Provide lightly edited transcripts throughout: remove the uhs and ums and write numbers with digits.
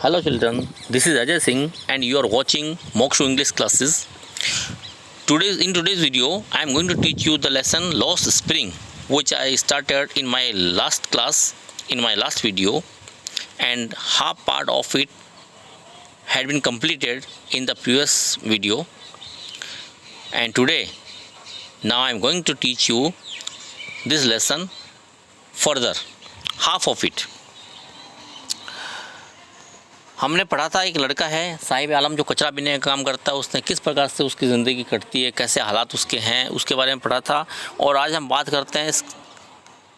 Hello children, this is Ajay Singh and you are watching Mokshu English classes. In today's video, I am going to teach you the lesson Lost Spring, which I started in my last class, in my last video, and half part of it had been completed in the previous video. And today, now I am going to teach you this lesson further, half of it. हमने पढ़ा था एक लड़का है साहिब आलम जो कचरा बीनने का काम करता है, उसने किस प्रकार से उसकी ज़िंदगी कटती है, कैसे हालात उसके हैं, उसके बारे में पढ़ा था। और आज हम बात करते हैं इस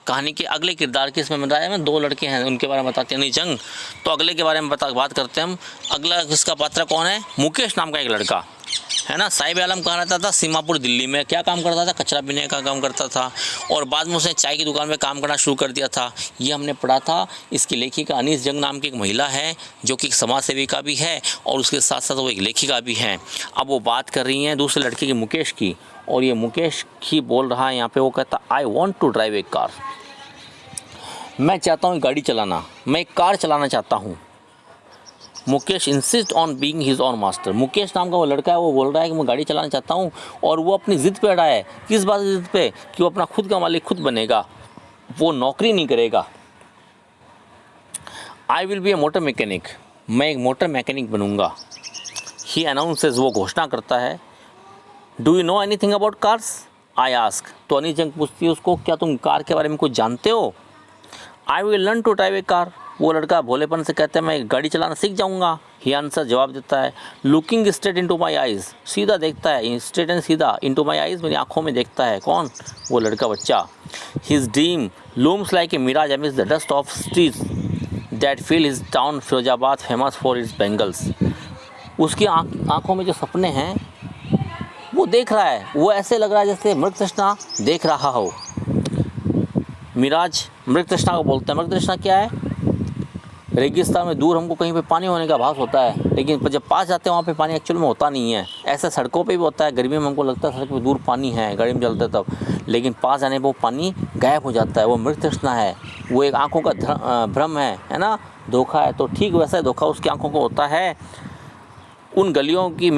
कहानी के अगले किरदार की। इसमें बताया मैं दो लड़के हैं, उनके बारे में बताते हैं नहीं जंग, तो अगले के बारे में बात करते हैं हम। अगला इसका पात्र कौन है? मुकेश नाम का एक लड़का है ना। साहिब आलम कहाँ रहता था? सीमापुर दिल्ली में। क्या काम करता था? कचरा बीनने का काम करता था। और बाद में उसने चाय की दुकान में काम करना शुरू कर दिया था। ये हमने पढ़ा था। इसकी लेखिका अनीस जंग नाम की एक महिला है जो कि एक समाज सेविका भी है और उसके साथ साथ वो एक लेखिका भी हैं। अब वो बात कर रही हैं दूसरे लड़के की, मुकेश की। और ये मुकेश ही बोल रहा है यहाँ पर। वो कहता I want to drive a car. मैं चाहता हूँ गाड़ी चलाना, मैं एक कार चलाना चाहता हूँ। Mukesh insist on being his own master. Mukesh नाम का वो लड़का है, वो बोल रहा है कि मैं गाड़ी चलाना चाहता हूँ और वो अपनी ज़िद पे अड़ा है। किस बात की ज़िद पे? कि वो अपना खुद का मालिक खुद बनेगा, वो नौकरी नहीं करेगा। I will be a motor mechanic. मैं एक मोटर मैकेनिक बनूंगा। ही अनाउंसेस, वो घोषणा करता है। Do you know anything about cars? I ask. तो अनीस जंग पूछती है उसको, क्या तुम कार के बारे में कुछ जानते हो? I will learn to drive a car. वो लड़का भोलेपन से कहता है मैं गाड़ी चलाना सीख जाऊंगा। ही आंसर, जवाब देता है। Looking straight into my eyes. सीधा देखता है, स्ट्रेट एंड सीधा, इनटू माय आइज़, मेरी आंखों में देखता है। कौन? वो लड़का बच्चा। His dream looms like a mirage amidst the dust of streets that fill his town Firozabad famous for its bangles. उसकी आंखों में जो सपने हैं वो देख रहा है। वो ऐसे लग रहा है जैसे मृग तृष्णा देख रहा हो। मिराज मृग तृष्णा को बोलते हैं। मृग तृष्णा क्या है? रेगिस्तान में दूर हमको कहीं पे पानी होने का आभास होता है, लेकिन जब पास जाते हैं वहाँ पे पानी एक्चुअल में होता नहीं है। ऐसा सड़कों पे भी होता है। गर्मी में हमको लगता है सड़क पे दूर पानी है, गाड़ी में चलते तब, लेकिन पास जाने पर वो पानी गायब हो जाता है। वो मृग तृष्णा है, वो एक आँखों का भ्रम है ना, धोखा है। तो ठीक वैसा ही धोखा उसकी आँखों को होता है। उन गलियों की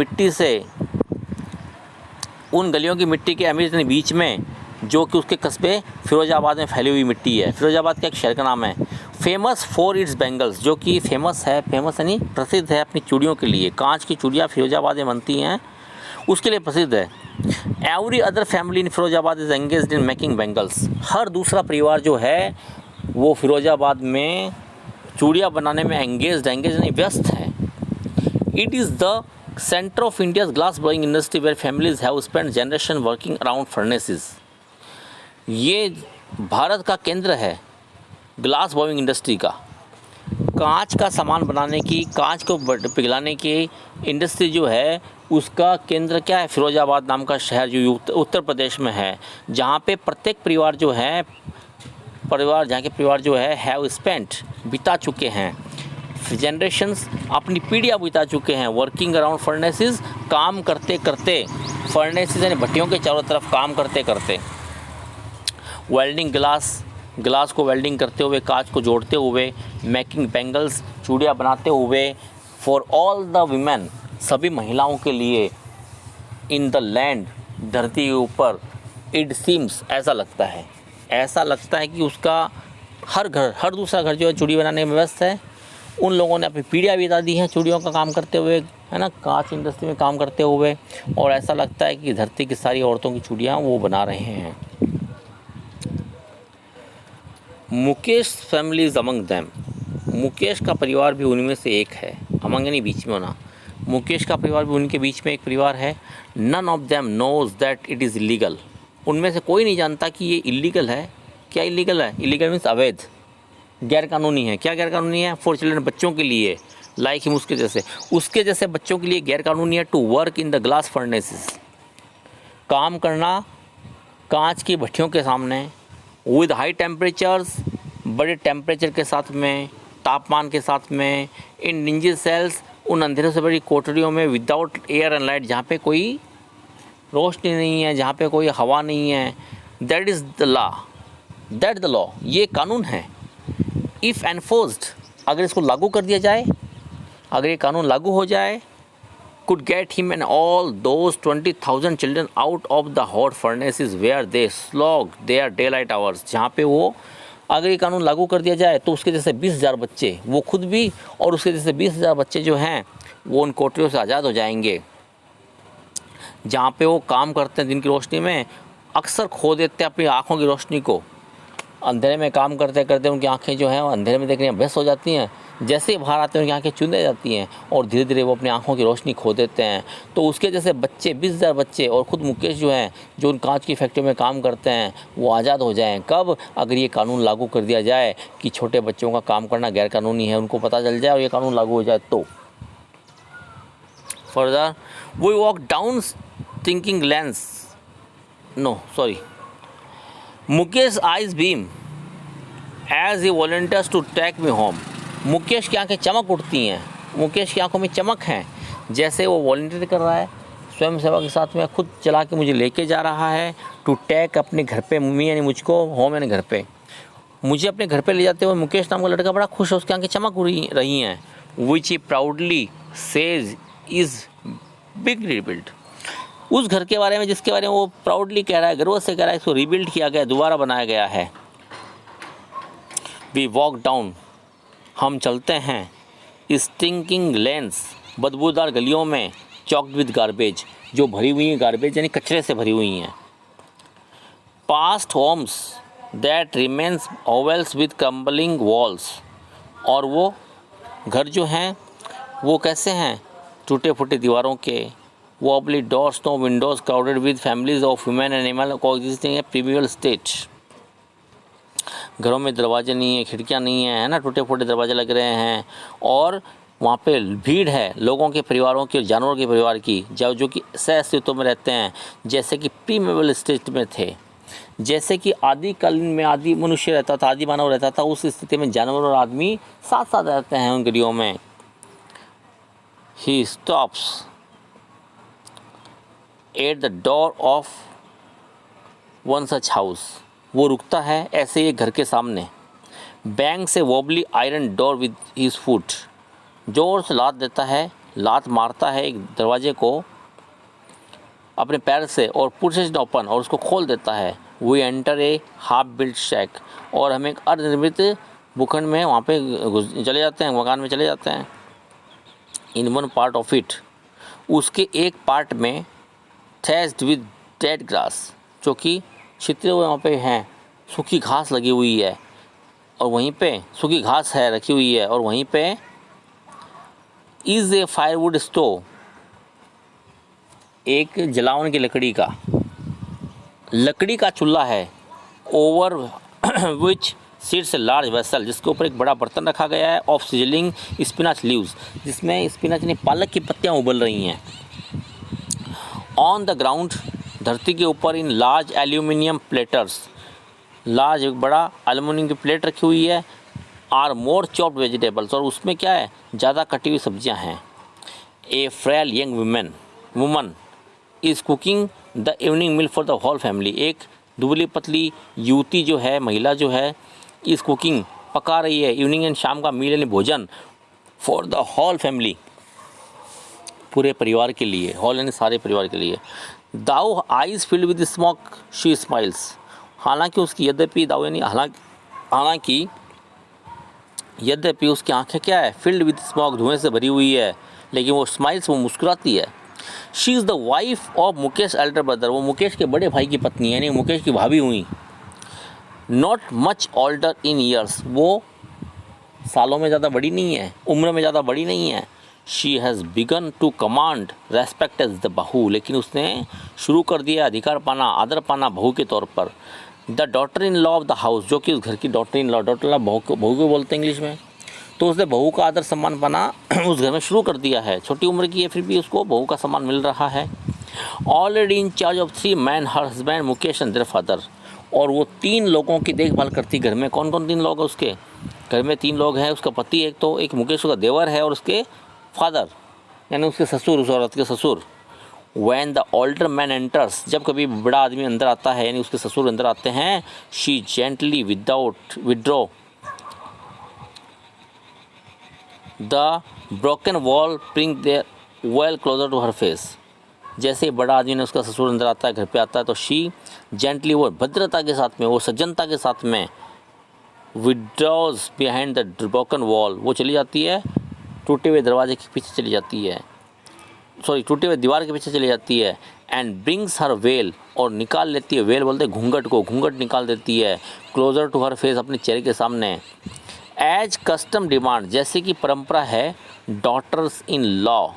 मिट्टी के अमीर बीच में, जो कि उसके कस्बे फिरोजाबाद में फैली हुई मिट्टी है। फिरोजाबाद का एक शहर का नाम है। फेमस फॉर इट्स बेंगल्स, जो कि फेमस यानी प्रसिद्ध है अपनी चूड़ियों के लिए। कांच की चूड़ियाँ फिरोजाबाद में बनती हैं, उसके लिए प्रसिद्ध है। Every other family in Firozabad is engaged in making bangles. हर दूसरा परिवार जो है वो फिरोजाबाद में चूड़ियाँ बनाने में एंगेज यानी व्यस्त है। It is the centre of India's glass blowing industry where families have spend generation working around furnaces. ये भारत का केंद्र है ग्लास ब्लोइंग इंडस्ट्री का। कांच का सामान बनाने की, कांच को पिघलाने की इंडस्ट्री जो है उसका केंद्र क्या है? फिरोजाबाद नाम का शहर जो उत्तर प्रदेश में है, जहाँ पे प्रत्येक परिवार जो है हैव स्पेंट, बिता चुके हैं, जनरेशन्स, अपनी पीढ़ियाँ बिता चुके हैं, वर्किंग अराउंड फर्नेसेस, काम करते करते, फर्नेसेस यानी भट्टियों के चारों तरफ काम करते करते, वेल्डिंग ग्लास को वेल्डिंग करते हुए, कांच को जोड़ते हुए, मेकिंग बेंगल्स, चूड़ियाँ बनाते हुए, फॉर ऑल द वीमेन, सभी महिलाओं के लिए, इन द लैंड, धरती के ऊपर, इट सीम्स, ऐसा लगता है कि उसका हर दूसरा घर जो है चूड़ी बनाने में व्यस्त है। उन लोगों ने अपनी पीढ़ियाँ बिता दी हैं चूड़ियों का काम करते हुए, है ना, कांच इंडस्ट्री में काम करते हुए, और ऐसा लगता है कि धरती की सारी औरतों की चूड़ियाँ वो बना रहे हैं। Mukesh family is among them. Mukesh का परिवार भी उनमें से एक है। अमंग यानी बीच में होना। मुकेश का परिवार भी उनके बीच में एक परिवार है। None of them knows that it is illegal. उनमें से कोई नहीं जानता कि ये इलीगल है। क्या इलीगल है? इलीगल मीन्स अवैध, गैरकानूनी है। क्या गैरकानूनी है? फॉर चिल्ड्रन, बच्चों के लिए, लाइक हिम, उसके जैसे बच्चों के लिए गैरकानूनी है। To work in the glass furnaces, काम करना कांच की भट्टियों के सामने, विद हाई टेम्परेचर्स, बड़े टेम्परेचर के साथ में, तापमान के साथ में, इन डिंजी सेल्स, उन अंधेरों से बड़ी कोठरियों में, विदाउट एयर एंड लाइट, जहाँ पे कोई रोशनी नहीं है, जहाँ पे कोई हवा नहीं है। दैट इज़ द लॉ, ये कानून है। इफ़ एनफोर्स्ड, अगर इसको लागू कर दिया जाए, अगर ये कानून लागू हो जाए, could get him and all those 20,000 children out of the hot furnaces where they slog their daylight hours। जहाँ पे वो, अगर ये कानून लागू कर दिया जाए तो उसके जैसे 20,000 बच्चे, वो खुद भी और उसके जैसे 20,000 बच्चे जो हैं वो उन कोठरियों से आज़ाद हो जाएंगे जहाँ पे वो काम करते हैं दिन की रोशनी में, अक्सर खो देते हैं अपनी आँखों की रोशनी को। अंधेरे में काम करते करते उनकी आंखें जो हैं वो अंधेरे में देखने अभ्यस्त हो जाती हैं। जैसे ही बाहर आते हैं उनकी आंखें चुंदे जाती हैं और धीरे धीरे वो अपनी आंखों की रोशनी खो देते हैं। तो उसके जैसे बच्चे 20,000 बच्चे और ख़ुद मुकेश जो हैं, जो उन कांच की फैक्ट्री में काम करते हैं, वो आज़ाद हो जाएं। कब? अगर ये कानून लागू कर दिया जाए कि छोटे बच्चों का काम करना गैरकानूनी है, उनको पता चल जाए और ये कानून लागू हो जाए तो। Further we walk down thinking lens, no sorry, Mukesh eyes beam as a volunteers to take me home. Mukesh की आंखें चमक उठती हैं, मुकेश की आंखों में चमक है, जैसे वो वॉलंटियर कर रहा है, स्वयं सेवा के साथ में खुद चला के मुझे लेके जा रहा है। टू टेक, अपने घर पे, मम्मी यानी मुझको, होम यानी घर पे, मुझे अपने घर पे ले जाते हुए मुकेश नाम का लड़का बड़ा खुश है, उसकी आंखें चमक रही हैं। Which he proudly says is big rebuild. उस घर के बारे में जिसके बारे में वो प्राउडली कह रहा है, गर्व से कह रहा है, इसको रिबिल्ड किया गया, दोबारा बनाया गया है। वी वॉक डाउन, हम चलते हैं स्टिंकिंग लेन्स, बदबूदार गलियों में, चॉक्ड विद गार्बेज, जो भरी हुई हैं गार्बेज यानी कचरे से भरी हुई हैं। Past homes that remains hovels with crumbling walls, और वो घर जो हैं वो कैसे हैं? टूटे फूटे दीवारों के, wobbly doors, no windows, crowded with families of human and animal coexisting in a primeval state। घरों में दरवाजे नहीं है, खिड़कियां नहीं है, है ना, टूटे फूटे दरवाजे लग रहे हैं, और वहाँ पे भीड़ है लोगों के, परिवारों की और जानवरों के परिवार की, जो कि सह अस्तित्व में रहते हैं, जैसे कि प्रीमेबल स्टेट में थे, जैसे कि आदिकालीन में आदि मनुष्य रहता था, आदि मानव रहता था, उस स्थिति में जानवर और आदमी साथ साथ रहते हैं उन गलियों में। He stops at the door of one such house, वो रुकता है ऐसे ही घर के सामने। बैंक से wobbly iron door with his foot, जोर से लात देता है, लात मारता है एक दरवाजे को अपने पैर से, और पुशेस ओपन, और उसको खोल देता है। We enter a half built shack, और हम एक अर्धनिर्मित भूखंड में वहाँ पे चले जाते हैं, मकान में चले जाते हैं। In one part of it, उसके एक पार्ट में, थ्रेस्ड विद डेड ग्रास, जो कि छितरे हुए वहाँ पे हैं, सूखी घास लगी हुई है, और वहीं पे सूखी घास है रखी हुई है, और वहीं पे इज़ ए फायरवुड स्टोव, एक जलावन की लकड़ी का चूल्हा है। Over which seats a large vessel, जिसके ऊपर एक बड़ा बर्तन रखा गया है, ऑफ सिजलिंग स्पिनच लीव्स, जिसमें स्पिनच यानी पालक की पत्तियाँ उबल रही हैं। ऑन द ग्राउंड, धरती के ऊपर, in large aluminium platters, large एक बड़ा एल्यूमिनियम की प्लेट रखी हुई है। आर मोर चॉप्ड वेजिटेबल्स, और उसमें क्या है? ज़्यादा कटी हुई सब्जियां हैं। A frail young woman is cooking the evening meal for the whole family, एक दुबली पतली युवती जो है, महिला जो है, इज़ कुकिंग, पका रही है, इवनिंग एंड शाम का मील यानी भोजन, फॉर द होल फैमिली, पूरे परिवार के लिए, होल यानी सारे परिवार के लिए। Though eyes filled with smoke she smiles, हालांकि उसकी यद्यपि उसकी आंखें क्या है? फिल्ड विद स्मोक, धुएं से भरी हुई है, लेकिन वो स्माइल्स, वो मुस्कुराती है। She is the wife of Mukesh Elder brother, वो मुकेश के बड़े भाई की पत्नी है, यानी मुकेश की भाभी हुई। Not much older in years, वो सालों में ज़्यादा बड़ी नहीं है, उम्र में ज़्यादा बड़ी नहीं है। She has begun to command respect as the bahu, लेकिन उसने शुरू कर दिया अधिकार पाना, आदर पाना बहू के तौर पर। The daughter in law of the house, जो कि उस घर की डॉटर इन लॉ बहू को बोलते हैं इंग्लिश में, तो उसने बहू का आदर सम्मान पाना उस घर में शुरू कर दिया है। छोटी उम्र की है, फिर भी उसको बहू का सम्मान मिल रहा है। Already in charge of 3 man, her husband Mukesh and their father, और वो 3 लोगों की देखभाल करती घर में। कौन कौन 3 लोग हैं उसके घर में? 3 लोग हैं, उसका पति एक मुकेश का देवर है, और उसके फादर यानी उसके ससुर, उस औरत के ससुर। When the older man enters, जब कभी बड़ा आदमी अंदर आता है, यानी उसके ससुर अंदर आते हैं, she gently withdraw the broken wall bring their veil closer to her face. जैसे बड़ा आदमी ने उसका ससुर अंदर आता है, घर पे आता है, तो शी जेंटली, वो भद्रता के साथ में, वो सज्जनता के साथ में withdraws behind the broken wall, वो चली जाती है टूटे हुए दरवाजे के पीछे चली जाती है, सॉरी टूटे हुए दीवार के पीछे चली जाती है। एंड ब्रिंग्स हर वेल, और निकाल लेती है, वेल बोलते हैं घूंघट को, घूंघट निकाल देती है, क्लोजर टू हर फेस, अपने चेहरे के सामने। एज कस्टम डिमांड, जैसे कि परंपरा है, daughters in law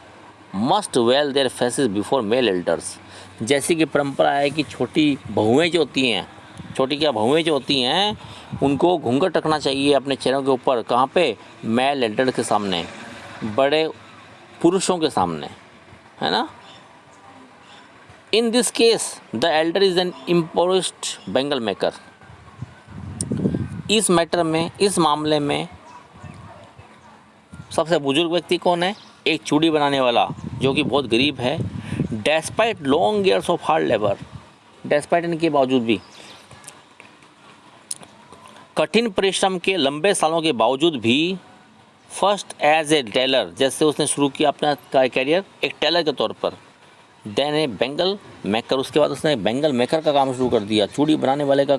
must veil their faces before male elders, जैसे कि परंपरा है कि छोटी बहुएँ जो होती हैं, छोटी क्या बहुएँ जो होती हैं, उनको घूंघट रखना चाहिए अपने चेहरों के ऊपर, कहाँ पे, मेल एल्डर के सामने, बड़े पुरुषों के सामने, है ना। In this case the elder is an impoverished bangle maker. इस मैटर में, इस मामले में सबसे बुजुर्ग व्यक्ति कौन है, एक चूड़ी बनाने वाला जो कि बहुत गरीब है। Despite long years of hard labour, despite इनके बावजूद भी, कठिन परिश्रम के लंबे सालों के बावजूद भी, फर्स्ट एज ए टेलर, जैसे उसने शुरू किया अपना कैरियर एक टेलर के तौर पर, देन ए बेंगल मेकर, उसके बाद उसने बेंगल मेकर का काम शुरू कर दिया, चूड़ी बनाने वाले का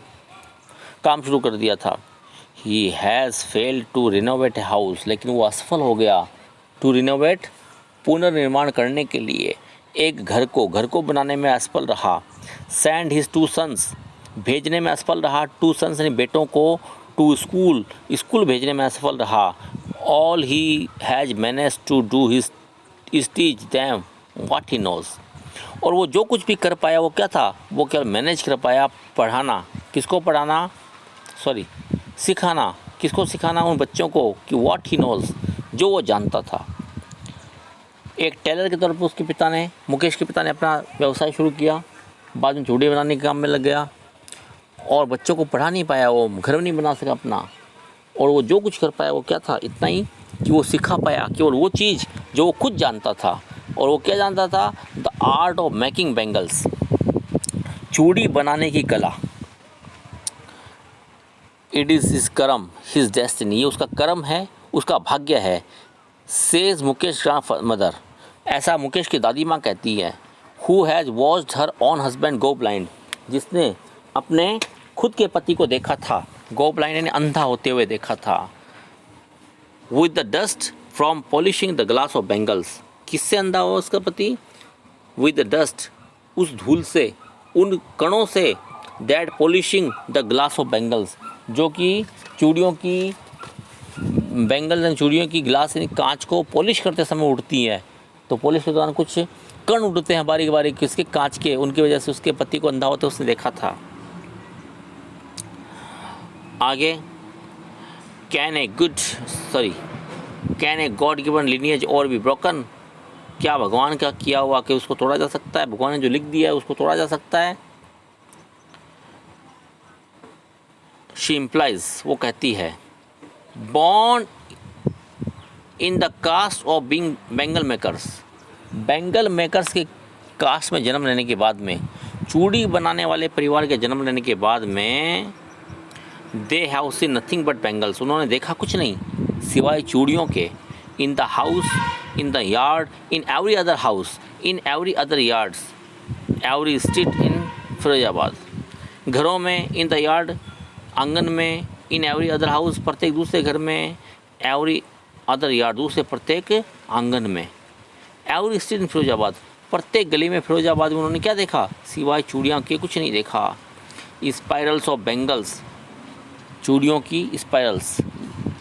काम शुरू कर दिया था। He has failed to renovate a house, लेकिन वो असफल हो गया, टू रिनोवेट, पुनर्निर्माण करने के लिए एक घर को बनाने में असफल रहा। सेंड हिज टू सन्स, भेजने में असफल रहा, टू सन्स यानी बेटों को, टू स्कूल भेजने में असफल रहा। All he has manage to do his is teach them what he knows, और वो जो कुछ भी कर पाया वो क्या था, वो केवल मैनेज कर पाया, पढ़ाना, किसको पढ़ाना, सॉरी सिखाना, किसको सिखाना, उन बच्चों को, कि व्हाट ही नोज, जो वो जानता था। एक टेलर के तौर पर उसके पिता ने, मुकेश के पिता ने अपना व्यवसाय शुरू किया, बाद में चूड़ी बनाने के काम में लग गया, और बच्चों को पढ़ा नहीं पाया, वो घर नहीं बना सका अपना, और वो जो कुछ कर पाया वो क्या था, इतना ही कि वो सिखा पाया केवल वो चीज़ जो वो खुद जानता था, और वो क्या जानता था, the art of making bangles, चूड़ी बनाने की कला। इट इज़ हिज कर्म, हिज डेस्टिनी, ये उसका कर्म है, उसका भाग्य है। सेज मुकेश ग्रांड मदर, ऐसा मुकेश की दादी माँ कहती है। Who has watched her on husband go blind, जिसने अपने खुद के पति को देखा था, गो ब्लाइंड यानी अंधा होते हुए देखा था। With the dust from polishing the glass of bangles, किससे अंधा हुआ उसका पति, विद द डस्ट, उस धूल से, उन कणों से, that polishing the glass of bangles, जो कि चूड़ियों की, बैंगल चूड़ियों की ग्लास यानी कांच को पॉलिश करते समय उड़ती है, तो पॉलिश के दौरान कुछ कण उड़ते हैं बारीक बारीक किसके, कांच के, उनकी वजह से उसके पति को अंधा होते उसने देखा था। आगे, can a god given lineage और बी ब्रोकन, क्या भगवान का किया हुआ कि उसको तोड़ा जा सकता है, भगवान ने जो लिख दिया है उसको तोड़ा जा सकता है। शी इम्प्लाइज, वो कहती है, born in the caste of being bangle makers, bangle makers के कास्ट में जन्म लेने के बाद में, चूड़ी बनाने वाले परिवार के जन्म लेने के बाद में, they have seen nothing but bangles, उन्होंने देखा कुछ नहीं सिवाय चूड़ियों के। In the house, in the yard, in every other house, in every other yards, every street in Firozabad, घरों में, इन द यार्ड आंगन में, इन एवरी अदर हाउस प्रत्येक दूसरे घर में, एवरी अदर यार्ड दूसरे प्रत्येक आंगन में, एवरी स्ट्रीट इन फिरोजाबाद प्रत्येक गली में फिरोजाबाद में उन्होंने क्या देखा, सिवाय चूड़ियों के कुछ नहीं देखा। स्पाइरल्स ऑफ बैंगल्स, चूड़ियों की स्पाइरल्स,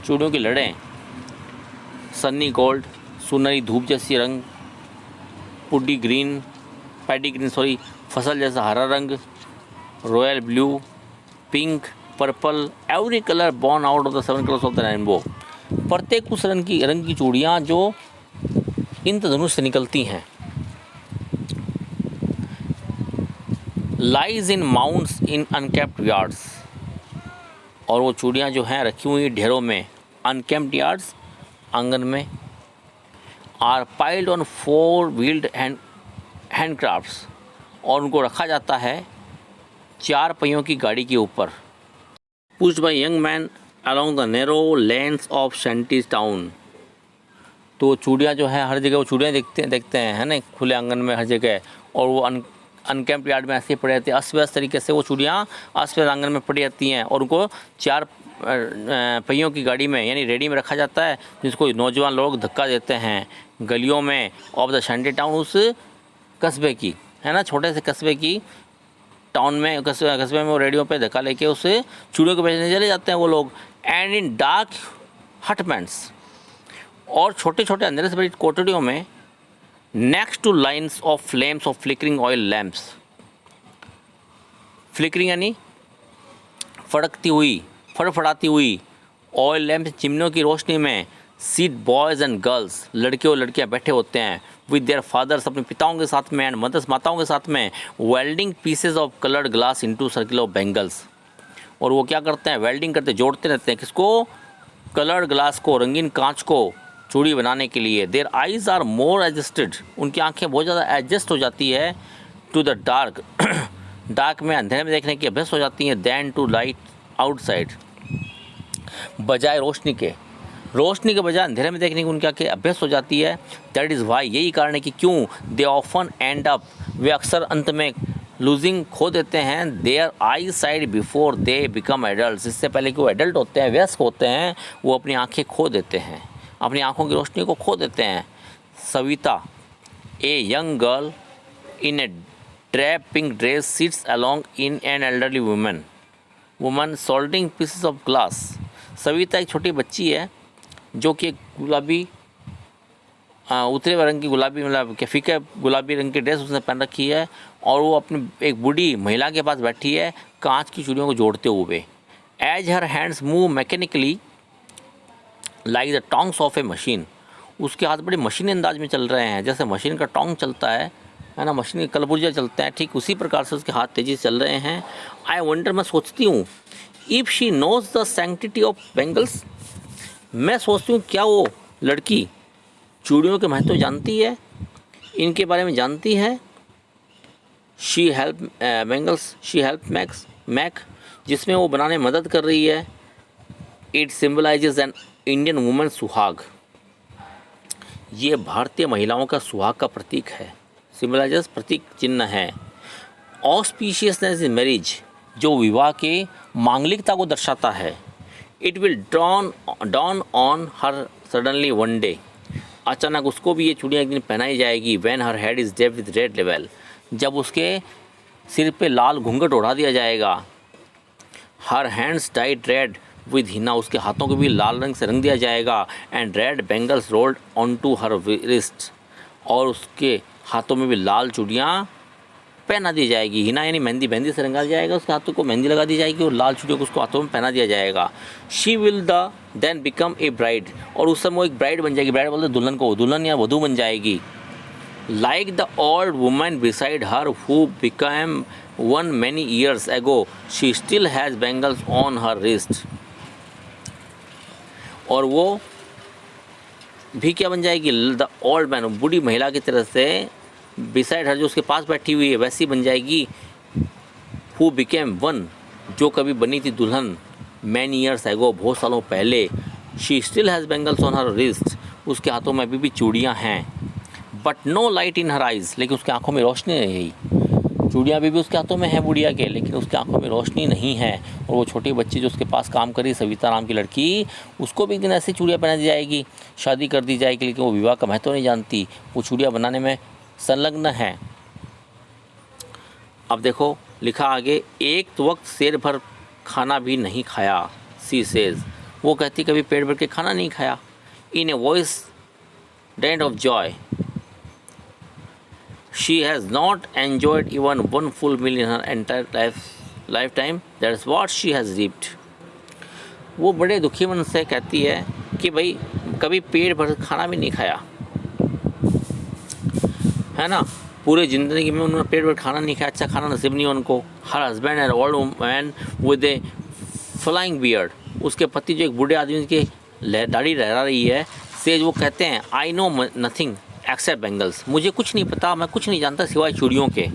चूड़ियों की लड़ें, सन्नी गोल्ड, सुनहरी धूप जैसी रंग, पैडी ग्रीन फसल जैसा हरा रंग, royal blue, pink, purple, every colour born out of the 7 colours of the rainbow, प्रत्येक उस रंग की चूड़ियाँ जो इंद्रधनुष से निकलती हैं। Lies in mounds in unkept yards, और वो चूड़ियाँ जो हैं रखी हुई ढेरों में, अनकेप्ट यार्ड्स आंगन में, आर पाइल्ड ऑन 4 व्हील्ड हैंडक्राफ्ट्स, और उनको रखा जाता है 4 पहियों की गाड़ी के ऊपर। Pushed by young man along the narrow lanes of shanty town, तो चूड़ियाँ जो है हर जगह वो चूड़ियाँ देखते हैं, है ना, खुले आंगन में हर जगह। और वो अनकैम्प्ड यार्ड में ऐसे ही पड़े रहते हैं, अस्त व्यस्त तरीके से वो चूड़ियाँ अस्त व्यस्त आंगन में पड़ी रहती हैं। और उनको 4 पहियों की गाड़ी में यानी रेडी में रखा जाता है, जिसको नौजवान लोग धक्का देते हैं गलियों में ऑफ द शैंटी टाउन, उस कस्बे की, है ना, छोटे से कस्बे की टाउन में, कस्बे में वो रेडियो पे धक्का लेके उस चूड़ियों को बेचने चले जाते हैं वो लोग। एंड इन डार्क हटमेंट्स, और छोटे छोटे अंधेरे से भरी कोठरियों में, next two lines of flames of flickering oil lamps, flickering यानी फड़कती हुई, फड़फड़ाती हुई ऑयल लैम्प चिमनियों की रोशनी में, सीट बॉयज़ एंड गर्ल्स, लड़के और लड़कियां बैठे होते हैं विद देयर फादर्स, अपने पिताओं के साथ में, एंड मदर्स, माताओं के साथ में, welding pieces of coloured glass into circle of bangles. और वो क्या करते हैं, वेल्डिंग करते, जोड़ते रहते हैं, किसको, कलर्ड ग्लास को, रंगीन कांच को चूड़ी बनाने के लिए। Their eyes are more adjusted, उनकी आंखें बहुत ज़्यादा एडजस्ट हो जाती है टू द डार्क, डार्क में, अंधेरे में देखने की अभ्यस्त हो जाती हैं, दैन टू लाइट आउटसाइड, बजाय रोशनी के, रोशनी के बजाय अंधेरे में देखने की उनकी आंखें अभ्यस्त हो जाती है। दैट इज़ वाई, यही कारण है कि क्यों, दे ऑफन एंड अप, वे अक्सर अंत में लूजिंग, खो देते हैं, their eyesight before they become adult, इससे पहले कि वो एडल्ट होते हैं, वयस्क होते हैं, वो अपनी आंखें खो देते हैं, अपनी आंखों की रोशनी को खो देते हैं। Savita, a young girl in a drab pink dress sits along in an elderly woman soldering pieces of glass. Savita एक छोटी बच्ची है जो कि गुलाबी, उतरे रंग की गुलाबी, मतलब कि फीके गुलाबी रंग की ड्रेस उसने पहन रखी है, और वो अपनी एक बूढ़ी महिला के पास बैठी है कांच की चूड़ियों को जोड़ते हुए। As her hands move mechanically like the tongs of a machine, उसके हाथ बड़े मशीनी अंदाज में चल रहे हैं, जैसे मशीन का टोंग चलता है ना, मशीन के कलपुर्जा चलते हैं, ठीक उसी प्रकार से उसके हाथ तेज़ी से चल रहे हैं। आई वंडर, मैं सोचती हूँ, if she knows the sanctity of bangles, मैं सोचती हूँ क्या वो लड़की चूड़ियों के महत्व जानती है, इनके बारे में जानती है। She help bangles, she help make, जिसमें वो बनाने में मदद कर रही है। It symbolizes an Indian women suhag, ये भारतीय महिलाओं का सुहाग का प्रतीक है, सिम्बलाइजेस प्रतीक चिन्ह है। ऑस्पिशियसनेस इन मैरिज, जो विवाह के मांगलिकता को दर्शाता है। It will dawn on her suddenly one day, अचानक उसको भी ये चूड़ियाँ एक दिन पहनाई जाएगी। When her head is draped with red veil, जब उसके सिर पे लाल घूंघट उड़ा दिया जाएगा। Her hands dyed red with henna, उसके हाथों को भी लाल रंग से रंग दिया जाएगा। And red bangles rolled on to her wrist, और उसके हाथों में भी लाल चूड़ियाँ पहना दी जाएगी। हिना यानी मेहंदी, मेहंदी से रंगा जाएगा, उसके हाथों को मेहंदी लगा दी जाएगी और लाल चूड़ियों को उसको हाथों में पहना दिया जाएगा। She will then become a bride, और उस समय वो एक ब्राइड बन जाएगी। ब्राइड बोलते दुल्हन को, दुल्हन या वधू बन जाएगी। Like the old woman beside her who become one many years ago, she still has bangles on her wrist, और वो भी क्या बन जाएगी, द ओल्ड मैन, बूढ़ी महिला की तरह से, बिसाइड हर, जो उसके पास बैठी हुई है वैसी बन जाएगी। हु बिकेम वन, जो कभी बनी थी दुल्हन, मैनी ईयर्स एगो, बहुत सालों पहले। She still has bangles on her wrist, उसके हाथों में अभी भी चूड़ियाँ हैं। But no light in her eyes, लेकिन उसकी आंखों में रोशनी नहीं। चूड़ियाँ अभी भी उसके हाथों में है बुढ़िया के, लेकिन उसकी आंखों में रोशनी नहीं है। और वो छोटी बच्ची जो उसके पास काम करी, सविता नाम की लड़की, उसको भी एक दिन ऐसी चूड़ियाँ पहना दी जाएगी, शादी कर दी जाएगी, लेकिन वो विवाह का महत्व नहीं जानती, वो चूड़ियाँ बनाने में संलग्न है। अब देखो लिखा आगे, एक वक्त शेर भर खाना भी नहीं खाया, सी सेज, वो कहती कभी पेट भर के खाना नहीं खाया। In a voice dent of joy, she has not enjoyed even one full meal in her entire life time, that is what she has reaped. वो बड़े दुखी मन से कहती है कि भाई कभी पेट भर खाना भी नहीं खाया, है ना, पूरे ज़िंदगी में उन्होंने पेट भर खाना नहीं खाया, अच्छा खाना नसीब नहीं उनको। Her husband and old man with A flying beard, उसके पति जो एक बूढ़े आदमी की दाढ़ी लहरा रही है, सेज, वो कहते हैं I know nothing accept bangles, मुझे कुछ नहीं पता, मैं कुछ नहीं जानता सिवाय चूड़ियों के।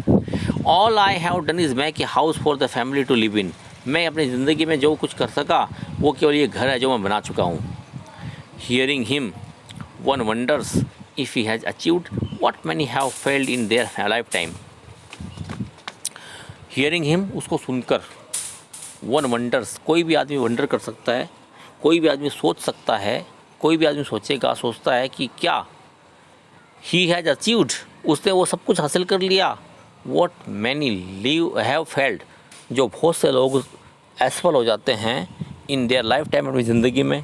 All I have done is make a house for the family to live in, मैं अपनी ज़िंदगी में जो कुछ कर सका वो केवल ये घर है जो मैं बना चुका हूँ। Hearing him One wonders if he has achieved what many have failed in their lifetime. Hearing him, उसको सुनकर, one wonders, कोई भी आदमी वंडर कर सकता है, कोई भी आदमी सोच सकता है, कोई भी आदमी सोचता है कि क्या he has achieved, उसने वो सब कुछ हासिल कर लिया, what many have failed, जो बहुत से लोग असफल हो जाते हैं in their lifetime, अपनी ज़िंदगी में।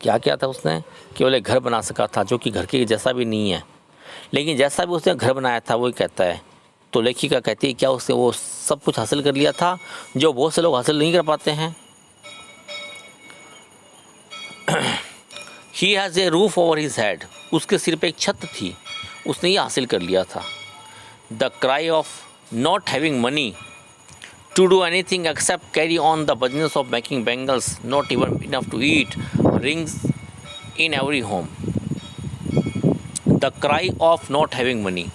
क्या क्या था उसने? केवल एक घर बना सका था जो कि घर के जैसा भी नहीं है, लेकिन जैसा भी उसने घर बनाया था वही कहता है। तो लेखिका कहती है क्या उसने वो सब कुछ हासिल कर लिया था जो बहुत से लोग हासिल नहीं कर पाते हैं। He has a roof over his head, उसके सिर पे एक छत थी, उसने ये हासिल कर लिया था। The cry of not having money to do anything except carry on the business of making bangles, not even enough to eat, rings in every home. The cry of not having money,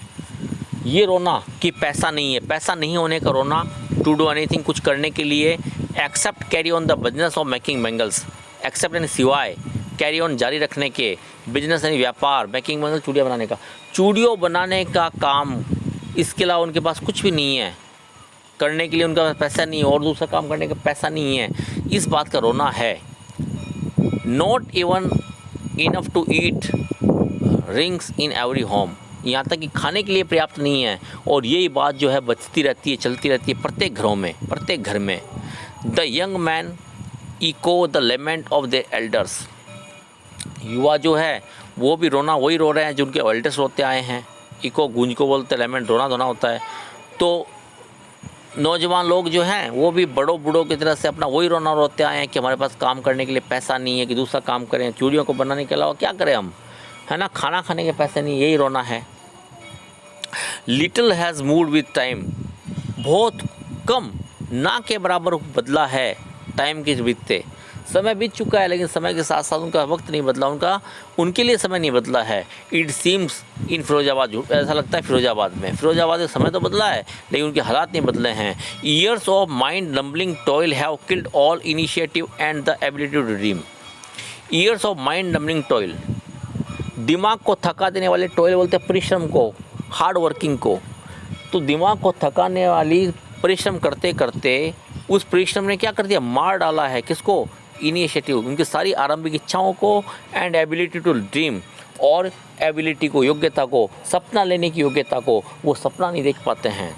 ये रोना कि पैसा नहीं है, पैसा नहीं होने का रोना। टू डू एनीथिंग, कुछ करने के लिए। Except carry on the business of making bangles, except यानी सिवाय, कैरी ऑन जारी रखने के, बिजनेस यानी व्यापार, मेकिंग बैंगल्स चूड़ियाँ बनाने का, चूड़ियों बनाने का काम, इसके अलावा उनके पास कुछ भी नहीं है करने के लिए, उनका पास पैसा नहीं है और दूसरा काम करने का पैसा नहीं है, इस बात का रोना है। Not even enough to eat, rings in every home, यहाँ तक कि खाने के लिए पर्याप्त नहीं है, और यही बात जो है बचती रहती है, चलती रहती है प्रत्येक घरों में, प्रत्येक घर में। The young man echo the lament of the elders, युवा जो है वो भी रोना वही रो रहे हैं जो उनके एल्डर्स रोते आए हैं। इको गूंज को बोलते, लेमेंट रोना धोना होता है। तो नौजवान लोग जो हैं वो भी बड़ों बूढ़ों की तरह से अपना वही रोना रोते आए हैं कि हमारे पास काम करने के लिए पैसा नहीं है कि दूसरा काम करें, चूड़ियों को बनाने के अलावा क्या करें हम, है ना, खाना खाने के पैसे नहीं, यही रोना है। Little has moved with time, बहुत कम, ना के बराबर बदला है टाइम के बीतते। समय बीत चुका है लेकिन समय के साथ साथ उनका वक्त नहीं बदला, उनके लिए समय नहीं बदला है। इट सीम्स इन फिरोजाबाद, ऐसा लगता है फिरोजाबाद में समय तो बदला है लेकिन उनके हालात नहीं बदले हैं। Years of mind numbing toil have killed all initiative and the ability to dream. Years of mind numbing toil, दिमाग को थका देने वाले, टॉयल बोलते हैं परिश्रम को, हार्ड वर्किंग को। तो दिमाग को थकाने वाली परिश्रम करते करते उस परिश्रम ने क्या कर दिया, मार डाला है किसको, इनिशिएटिव, उनकी सारी आरंभिक इच्छाओं को, एंड एबिलिटी टू ड्रीम, और एबिलिटी को, योग्यता को, सपना लेने की योग्यता को, वो सपना नहीं देख पाते हैं,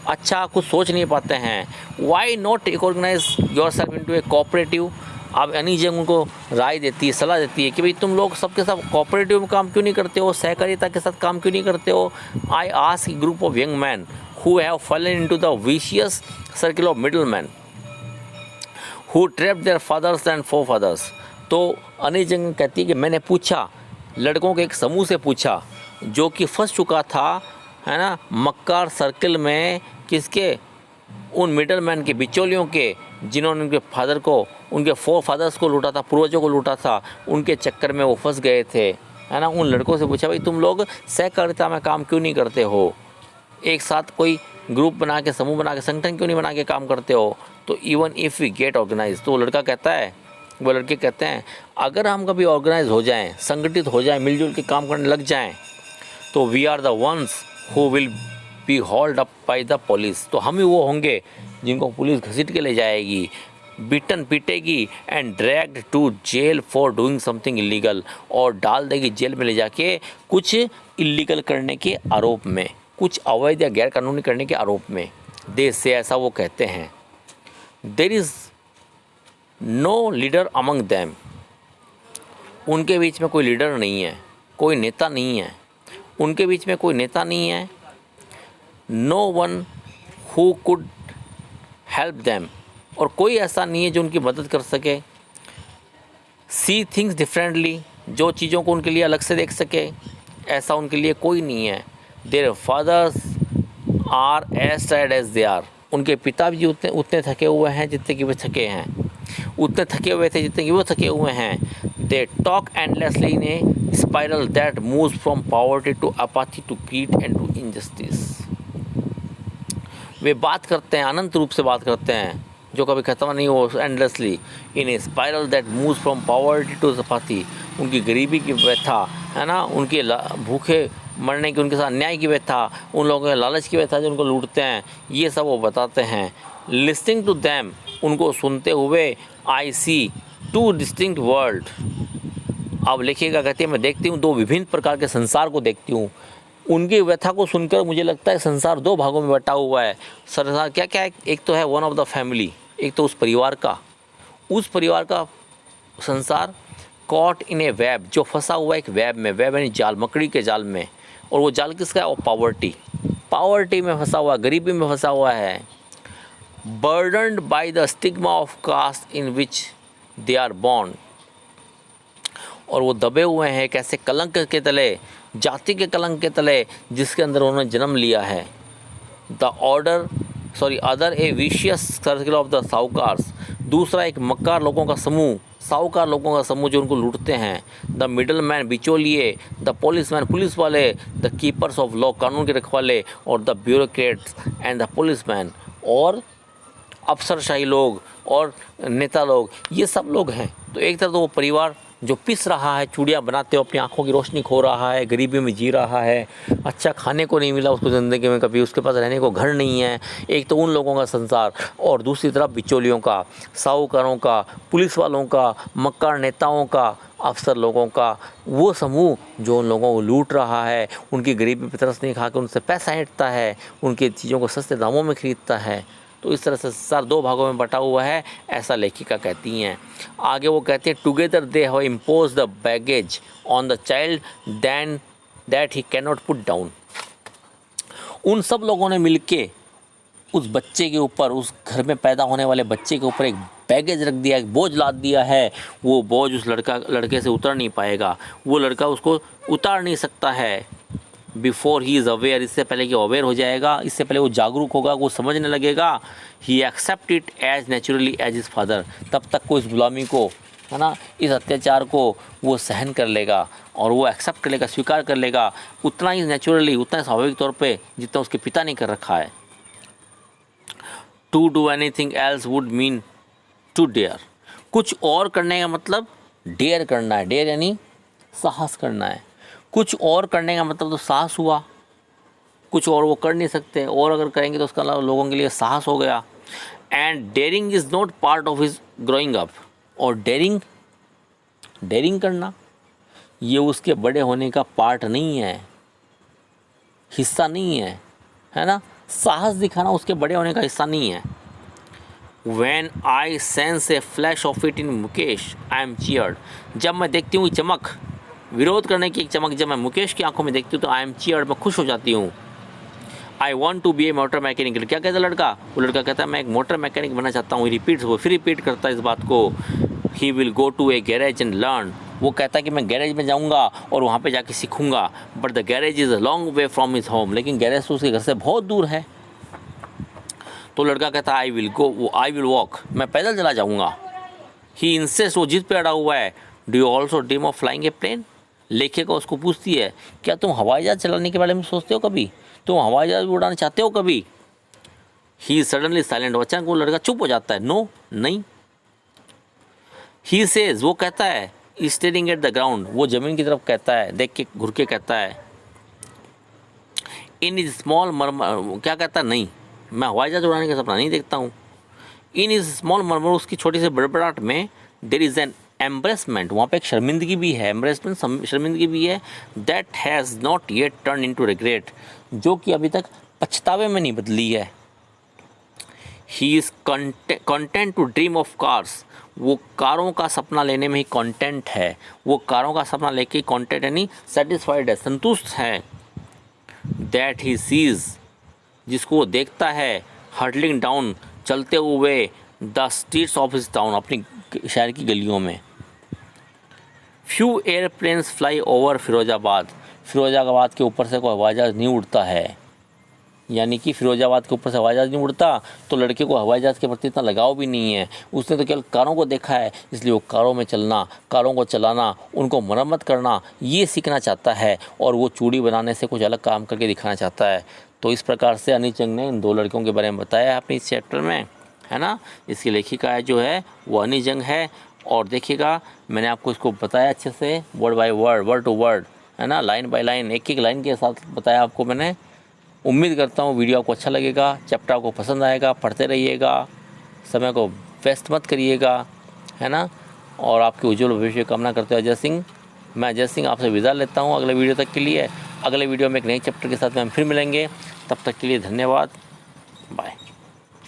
अच्छा कुछ सोच नहीं पाते हैं। Why not organize yourself into a cooperative. अब एनी जंग उनको राय देती है, सलाह देती है कि भाई तुम लोग सबके साथ कोऑपरेटिव में काम क्यों नहीं करते हो, सहकारिता के साथ काम क्यों नहीं करते हो। I ask a group of young men who have fallen into the vicious circle of middle men who trapped their fathers and forefathers. तो अनी जंग कहती है कि मैंने पूछा, लड़कों के एक समूह से पूछा जो कि फंस चुका था, है ना, मक्कार सर्किल में, किसके, उन मिडल मैन के, बिचौलियों के, जिन्होंने उनके फादर को, उनके फोर फादर्स को लूटा था, पूर्वजों को लूटा था, उनके चक्कर में वो फंस गए थे, है ना। उन लड़कों से पूछा भाई तुम लोग सहकारिता में काम क्यों नहीं करते हो, एक साथ कोई ग्रुप बना के, समूह बना के, संगठन क्यों नहीं बना के काम करते हो। तो even if we get organize, तो वो लड़का कहता है, वो लड़के कहते हैं अगर हम कभी ऑर्गेनाइज हो जाएं, संगठित हो जाएं, मिलजुल के काम करने लग जाएं, तो we are the ones who will be hauled up by the police. तो हम ही वो होंगे जिनको पुलिस घसीट के ले जाएगी, बिटन पीटेगी, and dragged to jail for doing something illegal, और डाल देगी जेल में ले जाके कुछ इलीगल करने के आरोप में, कुछ अवैध या गैर कानूनी करने के आरोप में। देश से ऐसा वो कहते हैं। There is no leader among them, उनके बीच में कोई लीडर नहीं है, कोई नेता नहीं है, उनके बीच में कोई नेता नहीं है। No one who could help them, और कोई ऐसा नहीं है जो उनकी मदद कर सके। सी थिंग्स डिफरेंटली, जो चीज़ों को उनके लिए अलग से देख सके, ऐसा उनके लिए कोई नहीं है। Their fathers are as tired as they are, उनके पिता भी उतने थके हुए हैं जितने कि वे थके हैं, उतने थके हुए थे जितने कि वो थके हुए हैं। They talk endlessly in a spiral that moves from poverty to apathy to greed and to injustice. वे बात करते हैं, अनंत रूप से बात करते हैं, जो कभी ख़त्म नहीं हो endlessly, in a spiral that moves from poverty to apathy. उनकी गरीबी की व्यथा है ना, उनके भूखे मरने की, उनके साथ अन्याय की व्यथा, उन लोगों के लालच की व्यथा जो उनको लूटते हैं, ये सब वो बताते हैं। लिसनिंग टू दैम, उनको सुनते हुए, आई सी टू डिस्टिंक्ट वर्ल्ड। अब लिखिएगा, कहते हैं मैं देखती हूँ दो विभिन्न प्रकार के संसार को देखती हूँ। उनकी व्यथा को सुनकर मुझे लगता है संसार दो भागों में बटा हुआ है। संसार क्या क्या है, एक तो है वन ऑफ द फैमिली, एक तो उस परिवार का संसार, कॉट इन ए वेब, जो फंसा हुआ है एक वेब में, वेब यानी जाल, मकड़ी के जाल में। और वो जाल किसका है, और पावर्टी में फंसा हुआ, गरीबी में फंसा हुआ है। Burdened by the stigma of caste in which they are born, और वो दबे हुए हैं कैसे कलंक के तले, जाति के कलंक के तले जिसके अंदर उन्होंने जन्म लिया है। Other a vicious circle of the sahukars, दूसरा एक मक्कार लोगों का समूह, साहूकार लोगों का समूह जो उनको लूटते हैं। द मिडल मैन, बिचौलिए, द पुलिस मैन, पुलिस वाले, द कीपर्स ऑफ लॉ, कानून के रखवाले, और the bureaucrats and the police man, और अफसरशाही लोग और नेता लोग, ये सब लोग हैं। तो एक तरफ तो वो परिवार जो पिस रहा है, चूड़ियाँ बनाते हो, अपनी आंखों की रोशनी खो रहा है, गरीबी में जी रहा है, अच्छा खाने को नहीं मिला उसको ज़िंदगी में कभी, उसके पास रहने को घर नहीं है, एक तो उन लोगों का संसार, और दूसरी तरफ बिचौलियों का, साहूकारों का, पुलिस वालों का, मक्कार नेताओं का, अफसर लोगों का, वो समूह जो उन लोगों को लूट रहा है, उनकी गरीबी पर तरस नहीं खा के उनसे पैसा ऐंठता है, उनकी चीज़ों को सस्ते दामों में खरीदता है। तो इस तरह से संसार दो भागों में बटा हुआ है, ऐसा लेखिका कहती हैं। आगे वो कहते हैं, together they have impose the baggage on the child than that he can not put down. उन सब लोगों ने मिलके उस बच्चे के ऊपर, उस घर में पैदा होने वाले बच्चे के ऊपर एक बैगेज रख दिया, एक बोझ लाद दिया है। वो बोझ उस लड़के से उतर नहीं पाएगा, वो लड़का उसको उतार नहीं सकता है। बिफोर ही इज़ अवेयर, इससे पहले कि अवेयर हो जाएगा, इससे पहले वो जागरूक होगा, वो समझने लगेगा, he accept it as naturally as his father, तब तक को इस गुलामी को, है ना, इस अत्याचार को वो सहन कर लेगा, और वो एक्सेप्ट कर लेगा, स्वीकार कर लेगा, उतना ही नेचुरली, उतना स्वाभाविक तौर पे जितना उसके पिता ने कर रखा है। To do anything else would mean to dare, कुछ और करने का मतलब डेयर करना है, डेयर यानी साहस करना है। कुछ और करने का मतलब तो साहस हुआ, कुछ और वो कर नहीं सकते, और अगर करेंगे तो उसका लोगों के लिए साहस हो गया। And daring is not part of his growing up, और डेयरिंग करना ये उसके बड़े होने का पार्ट नहीं है, हिस्सा नहीं है, है ना। साहस दिखाना उसके बड़े होने का हिस्सा नहीं है। When I sense a flash of it in Mukesh, I am cheered, जब मैं देखती हूँ चमक, विरोध करने की एक चमक जब मैं मुकेश की आंखों में देखती हूँ तो आई एम चीयर्ड, मैं खुश हो जाती हूँ। I want to be a motor mechanic, क्या कहता है लड़का, वो लड़का कहता है मैं एक मोटर मैकेनिक बनना चाहता हूँ। फिर रिपीट करता है इस बात को। He will go to a garage and learn, वो कहता है कि मैं गैरेज में जाऊँगा और वहाँ पे जाके सीखूँगा। But the garage is a long way from his home, लेकिन गैरेज तो उसके घर से बहुत दूर है। तो लड़का कहता है आई विल वॉक, मैं पैदल चला जाऊँगा। ही इंसिस्ट, वो जिद पे अड़ा हुआ है। Do you also dream of flying a plane, लेखिका उसको पूछती है क्या तुम हवाई जहाज़ चलाने के बारे में सोचते हो कभी, तुम हवाई जहाज़ उड़ाना चाहते हो कभी। ही सडनली साइलेंट, अचानक वो लड़का चुप हो जाता है। नो, नहीं। ही सेज, वो कहता है, स्टेरिंग एट द ग्राउंड, वो ज़मीन की तरफ कहता है, देख के घुर के कहता है। इन इज स्मॉल मर्मर, क्या कहता है, नहीं मैं हवाई जहाज़ उड़ाने का सपना नहीं देखता हूँ। इन इज स्मॉल मर्मर, उसकी छोटी सी बड़बड़ाहट में देर इज़ एन एम्ब्रेसमेंट, वहाँ पे एक शर्मिंदगी भी है, एम्ब्रेसमेंट शर्मिंदगी भी है। That has not yet turn into regret, जो कि अभी तक पछतावे में नहीं बदली है। He is content to dream of cars, वो कारों का सपना लेने में ही कंटेंट है, वो कारों का सपना लेके कंटेंट यानी सेटिस्फाइड है, संतुष्ट है। दैट ही सीज, जिसको वो देखता है, हर्डलिंग डाउन, चलते हुए the streets of his town, अपनी शहर की गलियों में। Few airplanes fly over Firozabad, Firozabad के ऊपर से कोई हवाई जहाज़ नहीं उड़ता है, यानी कि फिरोजाबाद के ऊपर से हवाई जहाज़ नहीं उड़ता, तो लड़के को हवाई जहाज़ के प्रति इतना लगाव भी नहीं है। उसने तो केवल कारों को देखा है, इसलिए वो कारों में चलना, कारों को चलाना, उनको मरम्मत करना, ये सीखना चाहता है, और वो चूड़ी बनाने से कुछ अलग काम करके दिखाना चाहता है। तो इस प्रकार से अनिल चंग ने इन दो लड़कों के बारे में बताया है अपने इस चैप्टर में। है ना। इसकी लेखिका है जो है वो अनी जंग है। और देखिएगा मैंने आपको इसको बताया अच्छे से, word by word, word to word, है ना, लाइन बाय लाइन, एक एक लाइन के साथ बताया आपको मैंने। उम्मीद करता हूँ वीडियो आपको अच्छा लगेगा, चैप्टर आपको पसंद आएगा, पढ़ते रहिएगा, समय को वेस्ट मत करिएगा, है ना। और आपके उज्जवल भविष्य की कामना करते हुए अजय सिंह, मैं अजय सिंह आपसे विदा लेता हूँ अगले वीडियो तक के लिए। अगले वीडियो में एक नए चैप्टर के साथ में हम फिर मिलेंगे, तब तक के लिए धन्यवाद।